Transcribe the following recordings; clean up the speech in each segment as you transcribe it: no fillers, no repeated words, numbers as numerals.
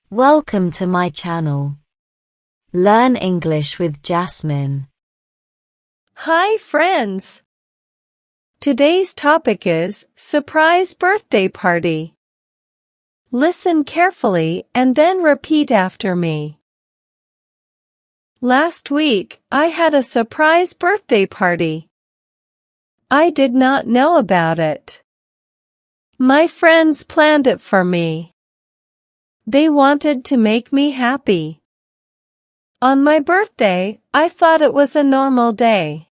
Welcome to my channel. Learn English with Jasmine. Hi friends! Today's topic is surprise birthday party. Listen carefully and then repeat after me. Last week, I had a surprise birthday party. I did not know about it. My friends planned it for me. They wanted to make me happy. On my birthday, I thought it was a normal day.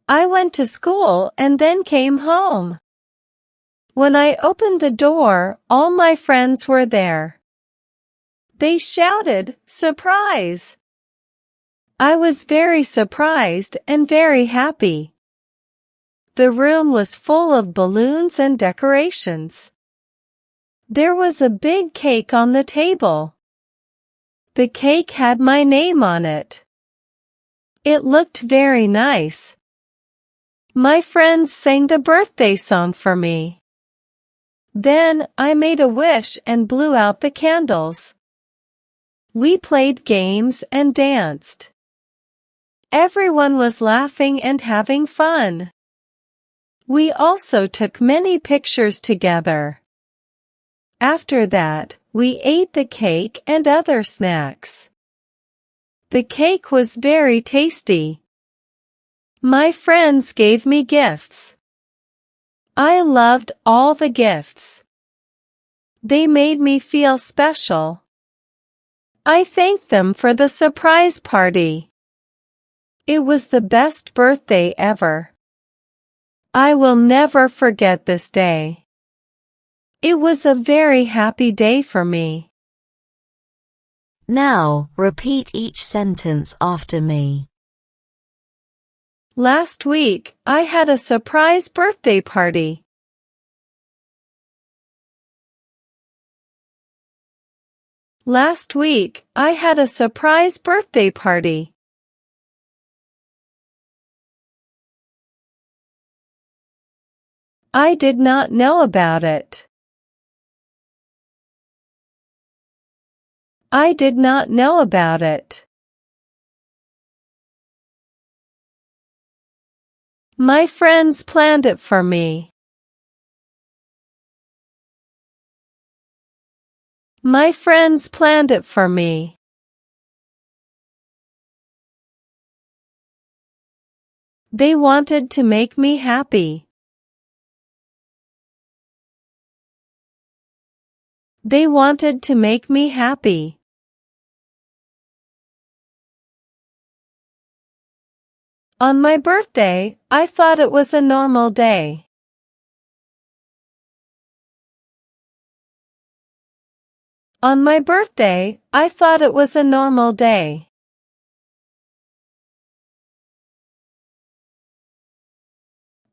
I went to school and then came home. When I opened the door, all my friends were there. They shouted, "Surprise!" I was very surprised and very happy. The room was full of balloons and decorations. There was a big cake on the table. The cake had my name on it. It looked very nice. My friends sang the birthday song for me. Then I made a wish and blew out the candles. We played games and danced. Everyone was laughing and having fun. We also took many pictures together. After that, we ate the cake and other snacks. The cake was very tasty. My friends gave me gifts. I loved all the gifts. They made me feel special. I thanked them for the surprise party. It was the best birthday ever. I will never forget this day. It was a very happy day for me. Now, repeat each sentence after me. Last week, I had a surprise birthday party. Last week, I had a surprise birthday party. I did not know about it. I did not know about it. My friends planned it for me. My friends planned it for me. They wanted to make me happy. They wanted to make me happy. On my birthday, I thought it was a normal day. On my birthday, I thought it was a normal day.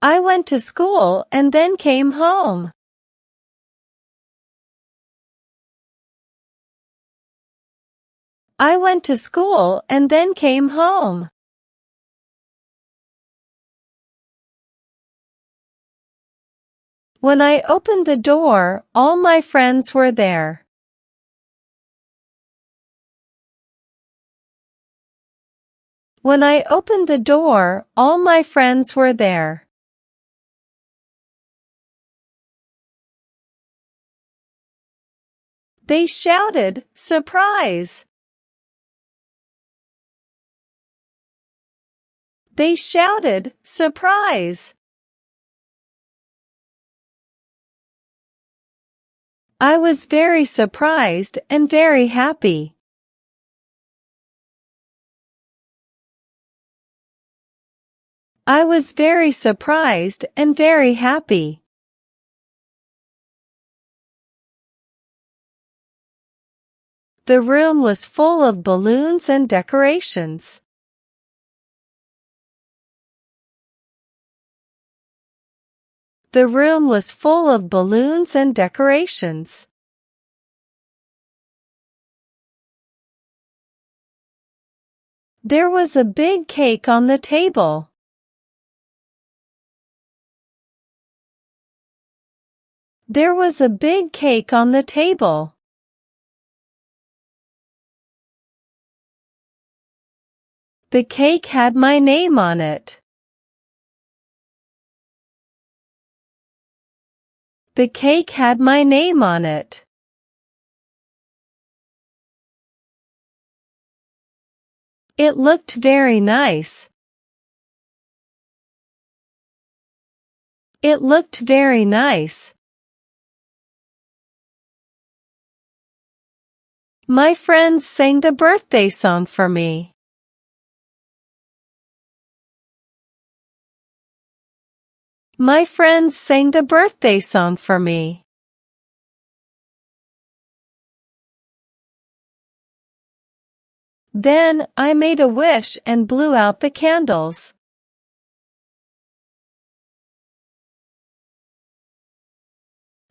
I went to school and then came home. I went to school and then came home. When I opened the door, all my friends were there. When I opened the door, all my friends were there. They shouted, "Surprise!" They shouted, "Surprise!" I was very surprised and very happy. I was very surprised and very happy. The room was full of balloons and decorations. The room was full of balloons and decorations. There was a big cake on the table. There was a big cake on the table. The cake had my name on it. The cake had my name on it. It looked very nice. It looked very nice. My friends sang the birthday song for me. My friends sang the birthday song for me. Then I made a wish and blew out the candles.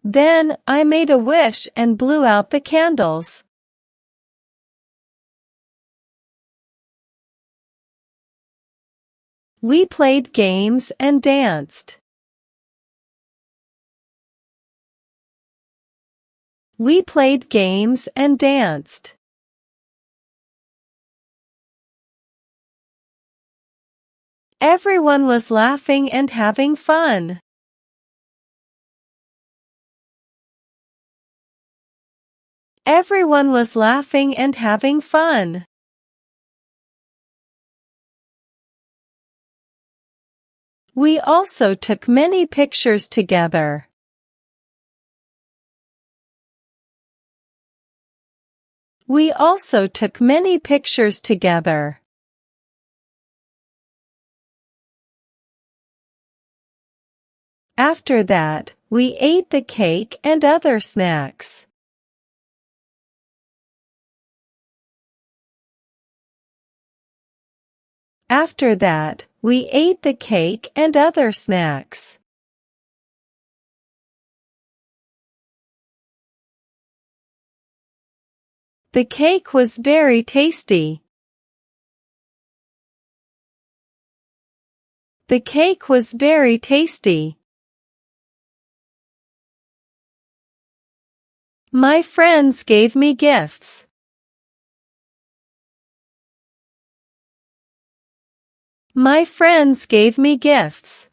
Then I made a wish and blew out the candles. We played games and danced. We played games and danced. Everyone was laughing and having fun. Everyone was laughing and having fun. We also took many pictures together. We also took many pictures together. After that, we ate the cake and other snacks. After that, we ate the cake and other snacks. The cake was very tasty. The cake was very tasty. My friends gave me gifts. My friends gave me gifts.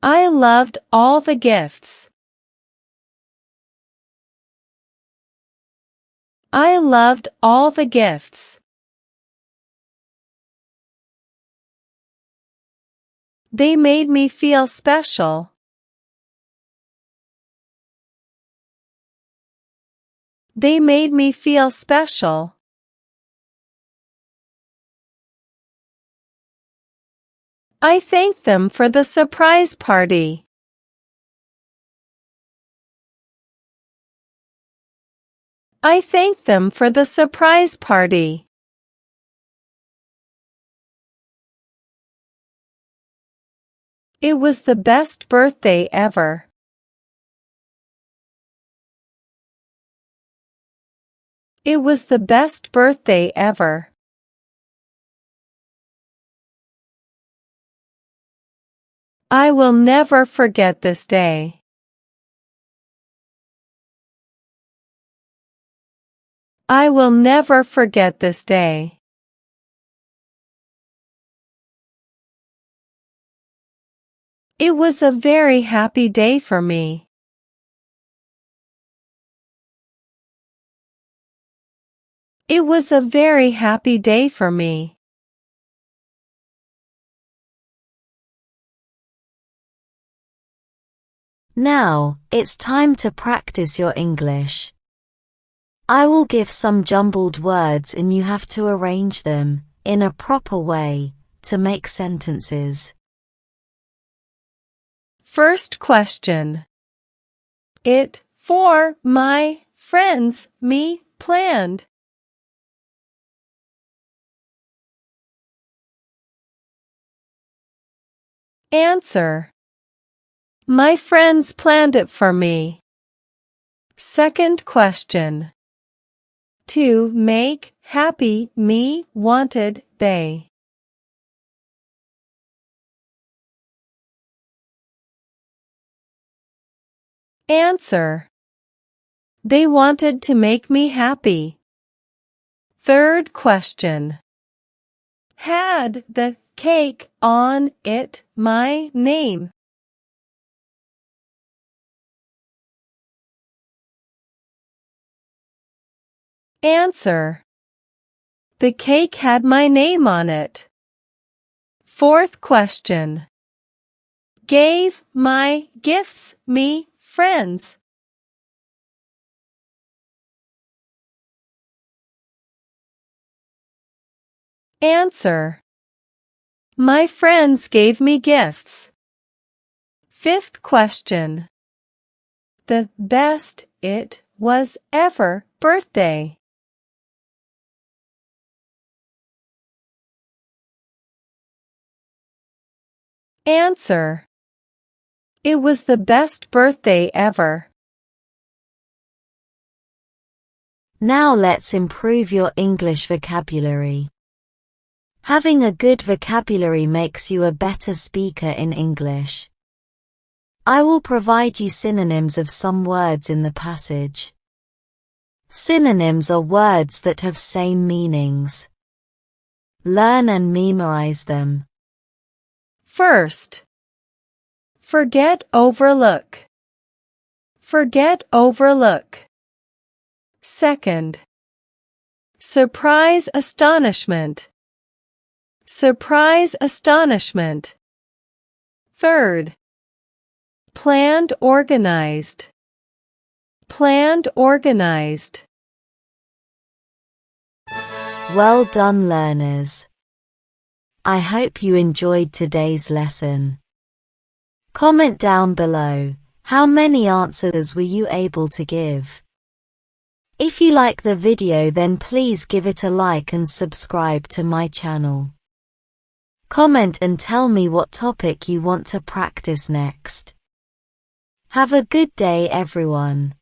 I loved all the gifts. I loved all the gifts. They made me feel special. They made me feel special. I thanked them for the surprise party. I thanked them for the surprise party. It was the best birthday ever. It was the best birthday ever. I will never forget this day. I will never forget this day. It was a very happy day for me. It was a very happy day for me. Now, it's time to practice your English. I will give some jumbled words and you have to arrange them, in a proper way, to make sentences. First question. It, for, my, friends, me, planned. Answer. My friends planned it for me. Second question. To make happy me wanted they. Answer. They wanted to make me happy. Third question. Had the cake on it my name? Answer. The cake had my name on it. Fourth question. Gave my gifts me friends? Answer. My friends gave me gifts. Fifth question. The best it was ever birthday. Answer. It was the best birthday ever. Now let's improve your English vocabulary. Having a good vocabulary makes you a better speaker in English. I will provide you synonyms of some words in the passage. Synonyms are words that have same meanings. Learn and memorize them. First. Forget, overlook. Forget, overlook. Second. Surprise, astonishment. Surprise, astonishment. Third. Planned, organized. Planned, organized. Well done, learners. I hope you enjoyed today's lesson. Comment down below, how many answers were you able to give? If you like the video, then please give it a like and subscribe to my channel. Comment and tell me what topic you want to practice next. Have a good day, everyone.